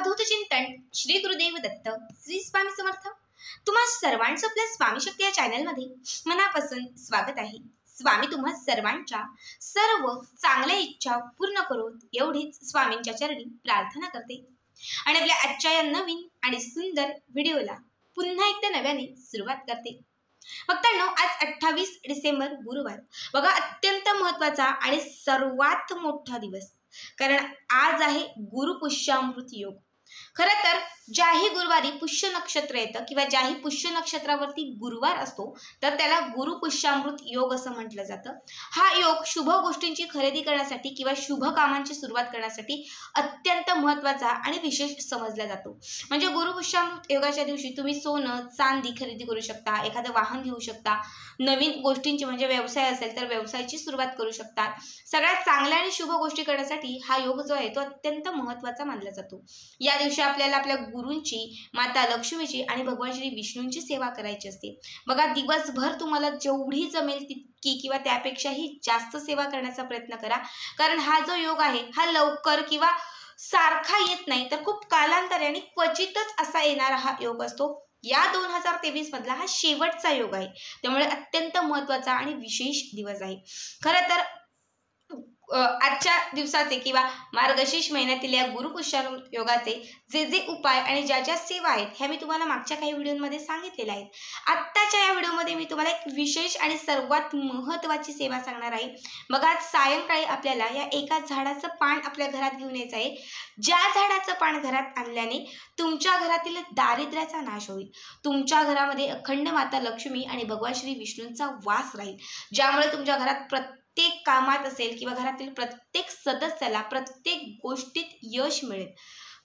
अवधूत चिंतन श्री गुरुदेव दत्त श्री स्वामी समर्थ। तुम्हा सर्वांचं आपल्या स्वामी शक्ती या चॅनलमध्ये मनापासून स्वागत आहे। स्वामी तुम्हा सर्वांच्या सर्व चांगल्या इच्छा पूर्ण करोत एवढीच स्वामींच्या चरणी प्रार्थना करते आणि आपल्या आजच्या या नवीन आणि सुंदर व्हिडिओला पुन्हा एकदा नव्याने सुरुवात करते। भक्तांनो, आज 28 डिसेंबर गुरुवार बघा, अत्यंत महत्त्वाचा आणि सर्वात मोठा दिवस, कारण आज आहे गुरुपुष्यामृत योग। खरं तर ज्याही गुरुवारी पुष्य नक्षत्र येतं किंवा ज्याही पुष्य नक्षत्रावरती गुरुवार असतो तर त्याला गुरुपुष्यामृत योग असं म्हटलं जातं। हा योग शुभ गोष्टींची खरेदी करण्यासाठी किंवा शुभ कामांची सुरुवात करण्यासाठी अत्यंत महत्त्वाचा आणि विशेष समजला जातो। म्हणजे गुरुपुष्यामृत योगाच्या दिवशी तुम्ही सोनं चांदी खरेदी करू शकता, एखादं वाहन घेऊ शकता, नवीन गोष्टींची म्हणजे व्यवसाय असेल तर व्यवसायाची सुरुवात करू शकता। सगळ्यात चांगल्या आणि शुभ गोष्टी करण्यासाठी हा योग जो आहे तो अत्यंत महत्त्वाचा मानला जातो। या दिवशी आपल्याला आपल्या गुरूंची, माता लक्ष्मीची आणि भगवान श्री विष्णूंची सेवा करायची असते। बघा, दिवसभर तुम्हाला जेवढी जमेल तितकी किंवा त्यापेक्षाही जास्त सेवा करण्याचा प्रयत्न करा, कारण हा जो योग आहे हा लवकर किंवा सारखा येत नाही, तर खूप कालांतराने आणि क्वचितच असा येणारा हा योग असतो। या 2023 मधला हा शेवटचा योग आहे, त्यामुळे अत्यंत महत्त्वाचा आणि विशेष दिवस आहे। खरं तर आजच्या दिवसाचे किंवा मार्गशीर्ष महिन्यातील या गुरुपुष्यामृत योगाचे जे जे उपाय आणि ज्या ज्या सेवा आहेत ह्या मी तुम्हाला मागच्या काही व्हिडिओमध्ये सांगितलेल्या आहेत। आत्ताच्या या व्हिडिओमध्ये मी तुम्हाला एक विशेष आणि सर्वात महत्त्वाची सेवा सांगणार आहे। बघा, आज सायंकाळी आपल्याला या एका झाडाचं पान आपल्या घरात घेऊन यायचं आहे। ज्या झाडाचं पान घरात आणल्याने तुमच्या घरातील दारिद्र्याचा नाश होईल, तुमच्या घरामध्ये अखंड माता लक्ष्मी आणि भगवान श्री विष्णूंचा वास राहील, ज्यामुळे तुमच्या घरात प्रत्येक कामात असेल किंवा घरातील प्रत्येक सदस्याला प्रत्येक गोष्टीत यश मिळेल,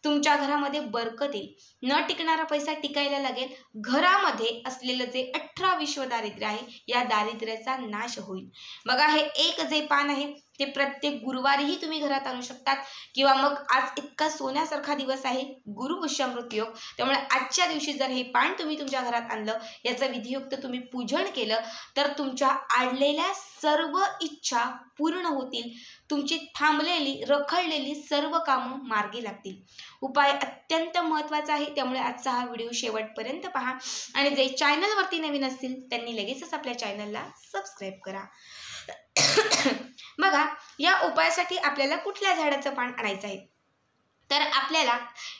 तुमच्या घरामध्ये बरकत येईल, न टिकणारा पैसा टिकायला लागेल, घरामध्ये असलेलं जे 18 विश्व दारिद्र्य आहे या दारिद्र्याचा नाश होईल। बघा, हे एक जे पान आहे ते प्रत्येक गुरुवारीही तुम्ही घरात आणू शकतात, किंवा मग आज इतका सोन्यासारखा दिवस आहे गुरुपुष्यामृत योग, त्यामुळे आजच्या दिवशी जर हे पान तुम्ही तुमच्या घरात आणलं, याचं विधियुक्त तुम्ही पूजन केलं तर तुमच्या आडलेल्या सर्व इच्छा पूर्ण होतील, तुमची थांबलेली रखडलेली सर्व कामं मार्गी लागतील। उपाय अत्यंत महत्त्वाचा आहे, त्यामुळे आजचा हा व्हिडिओ शेवटपर्यंत पहा आणि जे चॅनलवरती नवीन असतील त्यांनी लगेचच आपल्या चॅनलला सबस्क्राईब करा। बघा, या उपायासाठी आपल्याला कुठल्या झाडाचं पान आणायचं आहे तर आपल्याला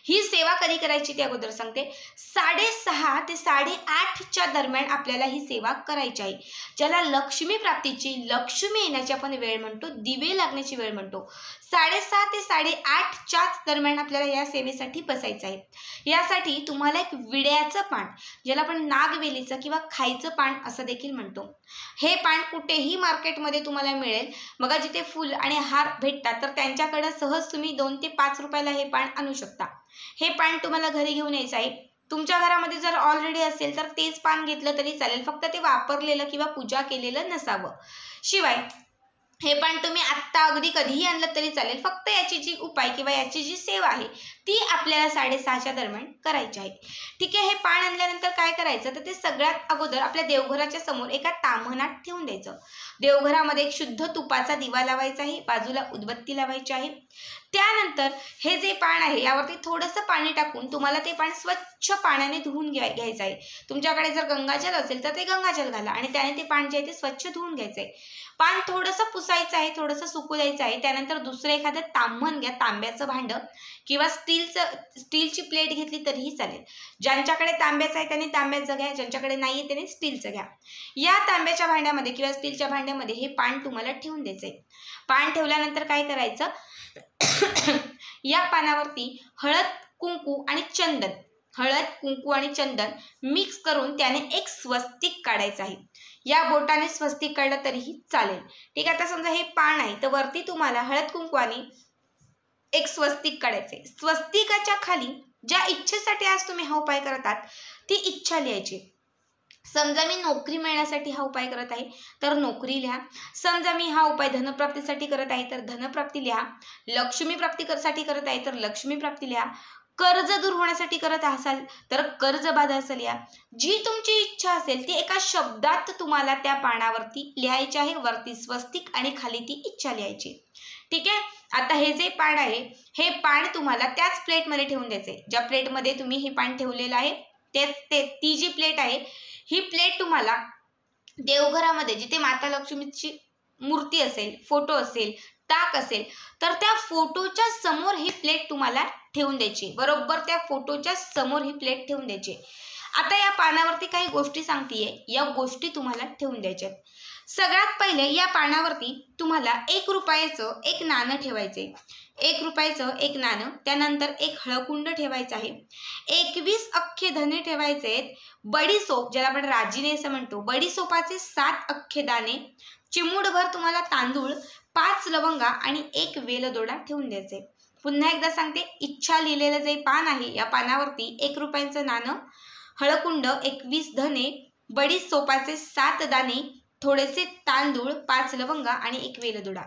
ही सेवा कधी करायची ते अगोदर सांगते। 6:30 ते 8:30च्या दरम्यान आपल्याला ही सेवा करायची आहे, ज्याला लक्ष्मी प्राप्तीची, लक्ष्मी येण्याची आपण वेळ म्हणतो, दिवे लागण्याची वेळ म्हणतो। 6:30 ते 8:30च्याच दरम्यान आपल्याला या सेवेसाठी बसायचं आहे। यासाठी तुम्हाला एक विड्याचं पान, ज्याला आपण नागवेलीचं किंवा खायचं पान असं देखील म्हणतो, हे पान कुठेही मार्केटमध्ये तुम्हाला मिळेल। बघा, जिथे फुल आणि हार भेटतात तर त्यांच्याकडे सहज तुम्ही 2 ते 5 रुपयाला हे पान आणू शकता। हे पान तुम्हाला घरी घेऊन यायचं आहे। तुमच्या घरामध्ये जर ऑलरेडी असेल तर तेच पान घेतलं तरी चालेल, फक्त ते वापरलेलं किंवा पूजा केलेलं नसावं। शिवाय हे पान तुम्ही आत्ता अगदी कधीही आणलं तरी चालेल, फक्त याची जी उपाय किंवा याची जी सेवा आहे ती आपल्याला 6:30च्या दरम्यान करायची आहे। ठीक आहे, हे पान आणल्यानंतर काय करायचं तर ते सगळ्यात अगोदर आपल्या देवघराच्या समोर एका ताम्हणात ठेवून द्यायचं। देवघरामध्ये एक शुद्ध तुपाचा दिवा लावायचा आहे, बाजूला उदबत्ती लावायची आहे। त्यानंतर हे जे पान आहे यावरती थोडंसं पाणी टाकून तुम्हाला ते पान स्वच्छ पाण्याने धुवून घ्यायचं आहे। तुमच्याकडे जर गंगाजल असेल तर ते गंगाजल घाला आणि त्याने ते पान जे आहे ते स्वच्छ धुवून घ्यायचं आहे। पान थोडंसं पुसायचं आहे, थोडंसं सुकू द्यायचं आहे। त्यानंतर दुसरं एखादं ताम्हण घ्या, तांब्याचं भांडं किंवा स्टीलची प्लेट घेतली तरीही चालेल। ज्यांच्याकडे तांब्याचं आहे त्यांनी तांब्याचं घ्या, ज्यांच्याकडे नाही आहे त्यांनी स्टीलचं घ्या। या तांब्याच्या भांड्यामध्ये किंवा स्टीलच्या भांड्यामध्ये हे पान तुम्हाला ठेवून द्यायचं आहे। पान ठेवल्यानंतर काय करायचं, या पानावरती हळद कुंकू आणि चंदन मिक्स करून त्याने एक स्वस्तिक काढायचं आहे। या बोटाने स्वस्तिक काढलं तरीही चालेल। ठीक आहे, आता समजा हे पान आहे तर वरती तुम्हाला हळद कुंकवाने एक स्वस्तिक काढायचे। स्वस्तिकाच्या खाली ज्या इच्छेसाठी आज तुम्ही हा उपाय करत आहात ती इच्छा लिहायची। समजा मी नोकरी मिळण्यासाठी हा उपाय करत आहे तर नोकरी लिहा, समजा मी हा उपाय धनप्राप्तीसाठी करत आहे तर धनप्राप्ती लिहा, लक्ष्मी प्राप्तीसाठी करत आहे तर लक्ष्मी प्राप्ती लिहा, कर्ज दूर होण्यासाठी करत असाल तर कर्ज बाधा असं लिहा। जी तुमची इच्छा असेल ती एका शब्दात तुम्हाला त्या पानावरती लिहायची आहे, वरती स्वस्तिक आणि खाली ती इच्छा लिहायची। ठीक आहे. आता हे जे पान आहे हे पान तुम्हाला त्याच प्लेटमध्ये ठेवून द्यायचे. ज्या प्लेटमध्ये तुम्ही हे पान ठेवलेलं आहे ती जी प्लेट आहे ही प्लेट तुम्हाला देवघरामध्ये जिथे माता लक्ष्मीची मूर्ती असेल, फोटो असेल, टाक असेल, तर त्या फोटोच्या समोर ही प्लेट तुम्हाला ठेवून द्यायची. बरोबर त्या फोटोच्या समोर ही प्लेट ठेवून द्यायची. आता या पानावरती काही गोष्टी सांगतेय, या गोष्टी तुम्हाला ठेवून द्यायच्यात. सगळ्यात पहिले या पानावरती तुम्हाला 1 रुपयाचं एक नाणं ठेवायचे. 1 रुपयाचं एक नाणं, त्यानंतर एक हळकुंड ठेवायचं आहे. 21 अख्खे धने ठेवायचे आहेत. बडीसोप, ज्याला आपण राजिने असं म्हणतो, बडीसोपाचे 7 अख्खे दाणे, चिमूटभर तुम्हाला तांदूळ, 5 लवंगा आणि 1 वेलदोडा ठेवून द्यायचे. पुन्हा एकदा सांगते, इच्छा लिहिलेलं जे पान आहे या पानावरती 1 रुपयाचं नाणं, हळकुंड, 21 धने, बडीसोपाचे 7 दाणे, थोडेसे तांदूळ, 5 लवंगा आणि 1 वेलदोडा.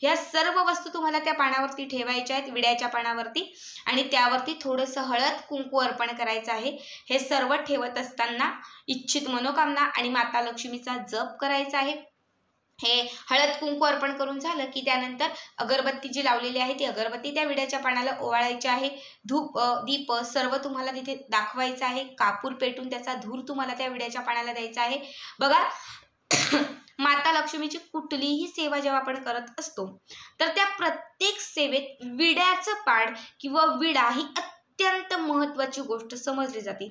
ह्या सर्व वस्तू तुम्हाला त्या पानावरती ठेवायच्या आहेत, विड्याच्या पानावरती, आणि त्यावरती थोडंसं हळद कुंकू अर्पण करायचं आहे. हे सर्व ठेवत असताना इच्छित मनोकामना आणि माता लक्ष्मीचा जप करायचा आहे. हे हळद कुंकू अर्पण करून झालं की त्यानंतर अगरबत्ती जी लावलेली आहे ती अगरबत्ती त्या विड्याच्या पानाला ओवाळायची आहे. धूप दीप सर्व तुम्हाला तिथे दाखवायचं आहे. कापूर पेटून त्याचा धूर तुम्हाला त्या विड्याच्या पानाला द्यायचा आहे. बघा माता लक्ष्मीची कुठलीही सेवा जेव्हा आपण करत असतो तर त्या प्रत्येक सेवेत विड्याचं पान किंवा विडा ही अत्यंत महत्त्वाची गोष्ट समजली जाते.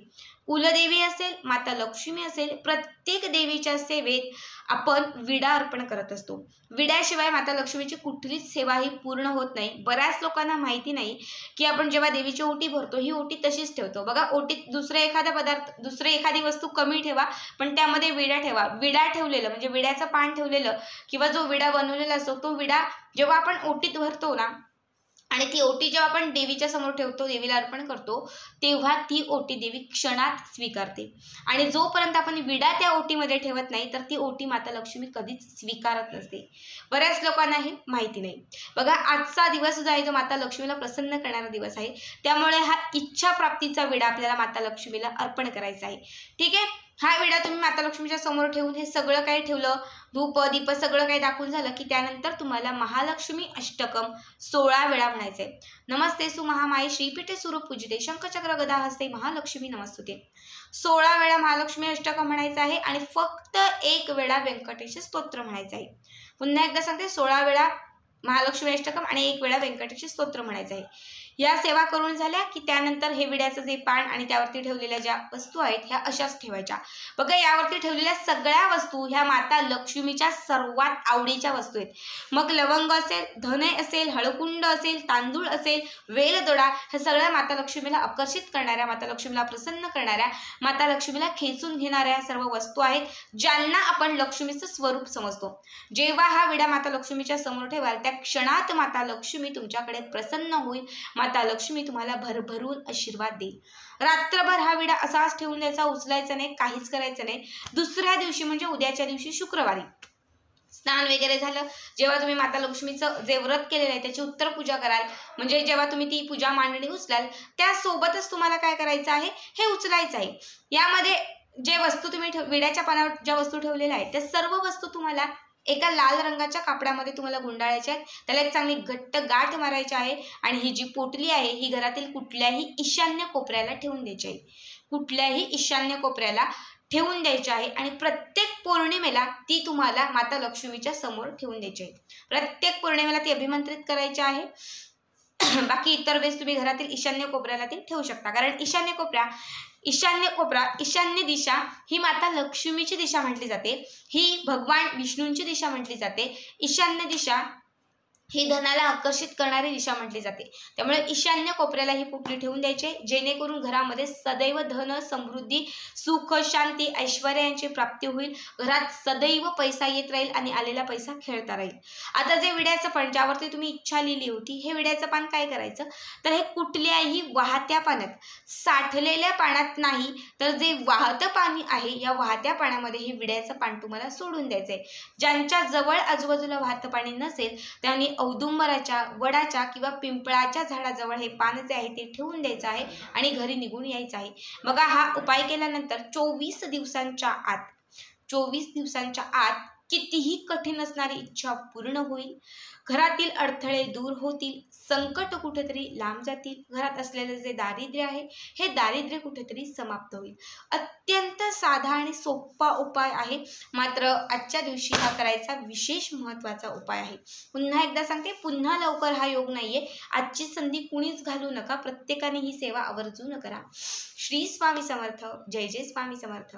कुलदेवी असेल, माता लक्ष्मी असेल, प्रत्येक देवीच्या सेवेत आपण विडा अर्पण करत असतो. विड्याशिवाय माता लक्ष्मीची कुठलीच सेवा ही पूर्ण होत नाही. बऱ्याच लोकांना माहिती नाही की आपण जेव्हा देवीची ओटी भरतो ही ओटी तशीच ठेवतो. बघा, ओटीत दुसरे एखादी वस्तू कमी ठेवा, पण त्यामध्ये विडा ठेवा. विडा ठेवलेलं म्हणजे विड्याचं पान ठेवलेलं किंवा जो विडा बनवलेला असतो तो विडा जेव्हा आपण ओटीत भरतो ना, आणि ती ओटी जेव्हा आपण देवीच्या समोर ठेवतो, देवीला अर्पण करतो, तेव्हा ती ओटी देवी क्षणात स्वीकारते. आणि जोपर्यंत आपण विडा त्या ओटीमध्ये ठेवत नाही तर ती ओटी माता लक्ष्मी कधीच स्वीकारत नसते. बऱ्याच लोकांना हे माहिती नाही. बघा, आजचा दिवस जो आहे तो माता लक्ष्मीला प्रसन्न करणारा दिवस आहे. त्यामुळे हा इच्छा प्राप्तीचा विडा आपल्याला माता लक्ष्मीला अर्पण करायचा आहे. ठीक आहे. हा विडा तुम्ही माता लक्ष्मीच्या समोर ठेवून हे सगळं काही ठेवलं, धूप दीप सगळं काही दाखवून झालं की त्यानंतर तुम्हाला महालक्ष्मी अष्टकम 16 वेळा म्हणायचंय. नमस्ते सु महामाये श्रीपीठे स्वरूप पूजिते शंखचक्र गदा हस्ते महालक्ष्मी नमस्तुते. 16 वेळा महालक्ष्मी अष्टकम म्हणायचं आहे आणि फक्त 1 वेळा व्यंकटेश स्तोत्र म्हणायचं आहे. पुन्हा एकदा सांगते, 16 वेळा महालक्ष्मी अष्टकम आणि 1 वेळा व्यंकटेश स्तोत्र म्हणायचं आहे. या सेवा करून झाल्या की त्यानंतर हे विड्याचं जे पान आणि त्यावरती ठेवलेल्या ज्या वस्तू आहेत ह्या अशाच ठेवायच्या. बघा, यावरती ठेवलेल्या सगळ्या वस्तू ह्या माता लक्ष्मीच्या सर्वात आवडीच्या वस्तू आहेत. मग लवंग असेल, धने असेल, हळकुंड असेल, तांदूळ असेल, वेलदोडा, ह्या सगळ्या माता लक्ष्मीला आकर्षित करणाऱ्या, माता लक्ष्मीला प्रसन्न करणाऱ्या, माता लक्ष्मीला खेचून घेणाऱ्या सर्व वस्तू आहेत, ज्यांना आपण लक्ष्मीचं स्वरूप समजतो. जेव्हा हा विडा माता लक्ष्मीच्या समोर ठेवाल त्या क्षणात माता लक्ष्मी तुमच्याकडे प्रसन्न होईल. माता लक्ष्मी तुम्हाला भरभरून आशीर्वाद देईल. रात्रभर हा विडा असाच ठेवून द्यायचा, उचलायचा नाही, काहीच करायचं नाही. दुसऱ्या दिवशी म्हणजे उद्याच्या दिवशी शुक्रवारी स्नान वगैरे झालं, जेव्हा तुम्ही माता लक्ष्मीचं जे व्रत केलेलं आहे त्याची उत्तर पूजा कराल, म्हणजे जेव्हा तुम्ही ती पूजा मांडणी उचलाल त्यासोबतच तुम्हाला काय करायचं आहे, हे उचलायचं आहे. यामध्ये जे वस्तू तुम्ही विड्याच्या पानावर ज्या वस्तू ठेवलेल्या आहेत त्या सर्व वस्तू तुम्हाला एका लाल रंगाच्या कापडामध्ये तुम्हाला गुंडाळायच्या आहेत. त्याला एक चांगली घट्ट गाठ मारायची आहे आणि ही जी पोटली आहे ही घरातील कुठल्याही ईशान्य कोपऱ्याला ठेवून द्यायची आहे. कुठल्याही ईशान्य कोपऱ्याला ठेवून द्यायची आहे आणि प्रत्येक पौर्णिमेला ती तुम्हाला माता लक्ष्मीच्या समोर ठेवून द्यायची आहे. प्रत्येक पौर्णिमेला ती अभिमंत्रित करायची आहे. बाकी इतर वेळेस तुम्ही घरातील ईशान्य कोपऱ्याला ती ठेवू शकता, कारण ईशान्य कोपरा, ईशान्य दिशा ही माता लक्ष्मीची दिशा म्हटली जाते, ही भगवान विष्णूंची दिशा म्हटली जाते. ईशान्य दिशा ही धनाला आकर्षित करणारी दिशा म्हटली जाते. त्यामुळे ईशान्य कोपऱ्याला ही पोटली ठेवून द्यायची, जेणेकरून घरामध्ये सदैव धन, समृद्धी, सुख, शांती, ऐश्वर्य यांची प्राप्ती होईल. घरात सदैव पैसा येत राहील आणि आलेला पैसा खेळता राहील. आता जे विड्याचं पान ज्यावरती तुम्ही इच्छा लिहिली होती, हे विड्याचं पान काय करायचं तर हे कुठल्याही वाहत्या पाण्यात, साठलेल्या पाण्यात नाही तर जे वाहतं पाणी आहे या वाहत्या पाण्यामध्ये हे विड्याचं पान तुम्हाला सोडून द्यायचंय. ज्यांच्या जवळ आजूबाजूला वाहतं पाणी नसेल त्यांनी औदुंबराच्या, वडाच्या किंवा पिंपळाच्या झाडाजवळ हे पान जे आहे ते ठेवून द्यायचं आहे आणि घरी निघून यायचं आहे. बघा, हा उपाय केल्यानंतर 24 दिवसांच्या आत कितीही कठीण असणारी इच्छा पूर्ण होईल, घरातील अडथळे दूर होतील, संकट कुठेतरी लांब जातील, घरात असलेले जे दारिद्र्य आहे हे दारिद्र्य कुठेतरी समाप्त होईल. अत्यंत साधा आणि सोपा उपाय आहे, मात्र आजच्या दिवशी हा करायचा विशेष महत्त्वाचा उपाय आहे. पुन्हा एकदा सांगते, पुन्हा लवकर हा योग नाहीये. आजची संधी कुणीच घालू नका, प्रत्येकाने ही सेवा आवर्जून करा. श्री स्वामी समर्थ. जय जय स्वामी समर्थ.